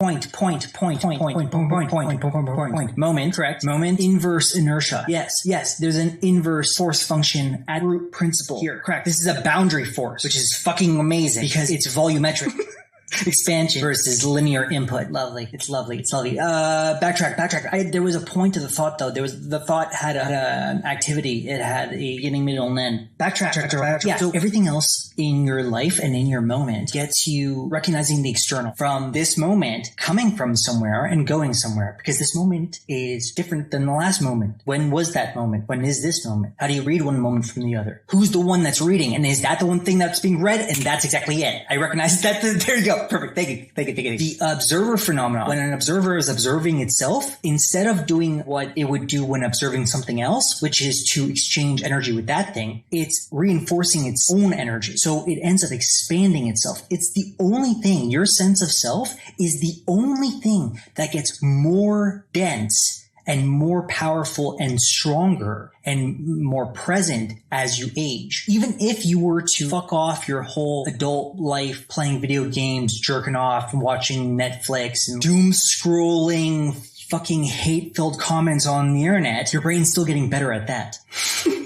Moment, correct. Moment, inverse inertia. Yes. There's an inverse force function at root principle here, correct. This is a boundary force, which is fucking amazing because it's volumetric. Expansion versus linear input. Lovely. It's lovely. Backtrack. There was a point to the thought though. The thought had an activity. It had a beginning, middle, and end. Backtrack. Yeah. So everything else in your life and in your moment gets you recognizing the external from this moment coming from somewhere and going somewhere, because this moment is different than the last moment. When was that moment? When is this moment? How do you read one moment from the other? Who's the one that's reading? And is that the one thing that's being read? And that's exactly it. I recognize that. There you go. Perfect. Thank you. The observer phenomenon. When an observer is observing itself, instead of doing what it would do when observing something else, which is to exchange energy with that thing, it's reinforcing its own energy. So it ends up expanding itself. It's the only thing, your sense of self is the only thing that gets more dense and more powerful and stronger and more present as you age. Even if you were to fuck off your whole adult life playing video games, jerking off, and watching Netflix, and doom scrolling fucking hate-filled comments on the internet, your brain's still getting better at that.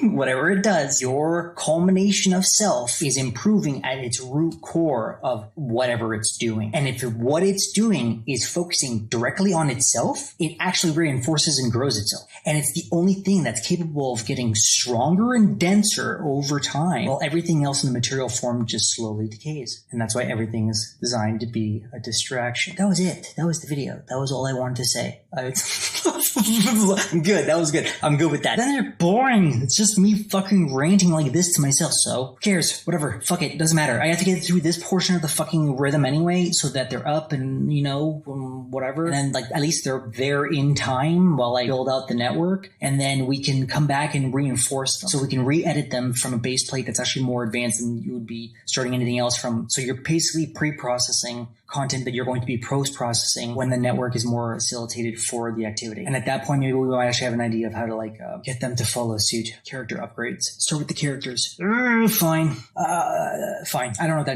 Whatever it does, your culmination of self is improving at its root core of whatever it's doing. And if what it's doing is focusing directly on itself, it actually reinforces and grows itself. And it's the only thing that's capable of getting stronger and denser over time, while everything else in the material form just slowly decays. And that's why everything is designed to be a distraction. That was it. That was the video. That was all I wanted to say. I'm good. That was good. I'm good with that. Then they're boring. It's just me fucking ranting like this to myself. So who cares? Whatever. Fuck it. Doesn't matter. I have to get through this portion of the fucking rhythm anyway, so that they're up and, whatever. And then at least they're there in time while I build out the network. And then we can come back and reinforce them. So we can re-edit them from a base plate that's actually more advanced than you would be starting anything else from. So you're basically pre-processing content that you're going to be post-processing when the network is more facilitated for the activity. And at that point, maybe we might actually have an idea of how to get them to follow suit. Character upgrades. Start with the characters. Fine. Fine. I don't know what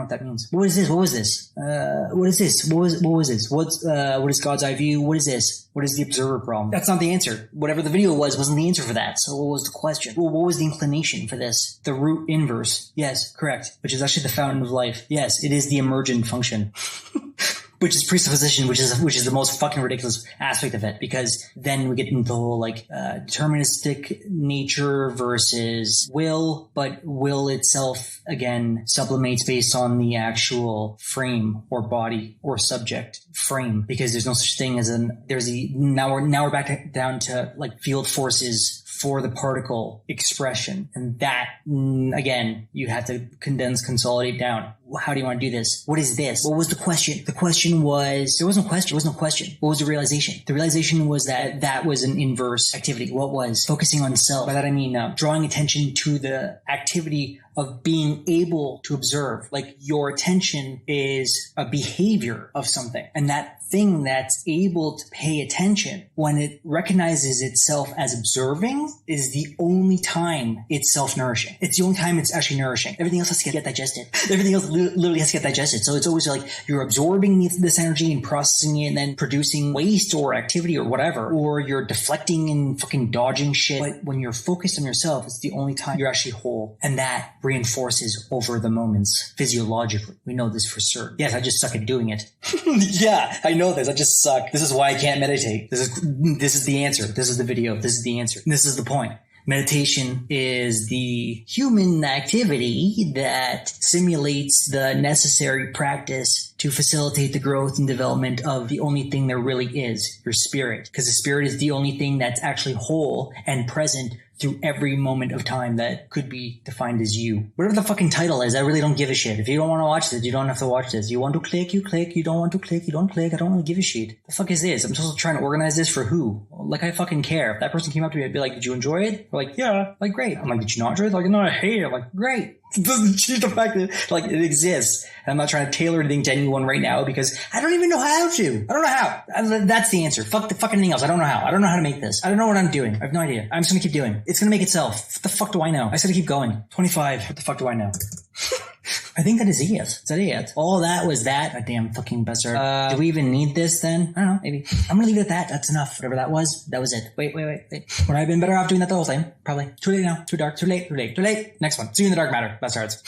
that means. What is this? What was this? What is this? What was this? What is God's eye view? What is this? What is the observer problem? That's not the answer. Whatever the video wasn't the answer for that. So what was the question? Well, what was the inclination for this? The root inverse. Yes, correct. Which is actually the fountain of life. Yes, it is the emergent function. Which is presupposition, which is the most fucking ridiculous aspect of it, because then we get into the whole deterministic nature versus will, but will itself again sublimates based on the actual frame or body or subject frame, because there's no such thing as now we're back down to field forces for the particle expression. And that, again, you have to consolidate down. How do you want to do this? What is this? What was the question? The question was, there was no question. What was the realization? The realization was that was an inverse activity. What was? Focusing on self. By that I mean drawing attention to the activity of being able to observe. Your attention is a behavior of something. And that thing that's able to pay attention when it recognizes itself as observing is the only time it's self-nourishing. It's the only time it's actually nourishing. Everything else has to get digested. Everything else literally has to get digested. So it's always you're absorbing this energy and processing it and then producing waste or activity or whatever, or you're deflecting and fucking dodging shit. But when you're focused on yourself, it's the only time you're actually whole. And that reinforces over the moments physiologically. We know this for certain. Yes, I just suck at doing it. Yeah, I know this. I just suck. This is why I can't meditate. This is the answer. This is the video. This is the answer. This is the point. Meditation is the human activity that simulates the necessary practice to facilitate the growth and development of the only thing there really is, your spirit. Because the spirit is the only thing that's actually whole and present through every moment of time that could be defined as you. Whatever the fucking title is, I really don't give a shit. If you don't want to watch this, you don't have to watch this. You want to click, you click. You don't want to click, you don't click. I don't really give a shit. The fuck is this? I'm just trying to organize this for who? I fucking care. If that person came up to me, I'd be like, did you enjoy it? They're like, yeah. Great. I'm like, did you not enjoy it? They're like, no, I hate it. I'm like, great. It doesn't change the fact that it exists. And I'm not trying to tailor anything to anyone right now because I don't even know how to. I don't know how. That's the answer. Fuck anything else. I don't know how. I don't know how to make this. I don't know what I'm doing. I have no idea. I'm just going to keep doing. It's going to make itself. What the fuck do I know? I just got to keep going. 25. What the fuck do I know? I think that is it. Is that it? All that was that. A damn fucking buzzard. Do we even need this then? I don't know. Maybe. I'm gonna leave it at that. That's enough. Whatever that was it. Wait. Would I have been better off doing that the whole time? Probably. Too late now. Too dark. Too late. Next one. See you in the dark matter. Bastards.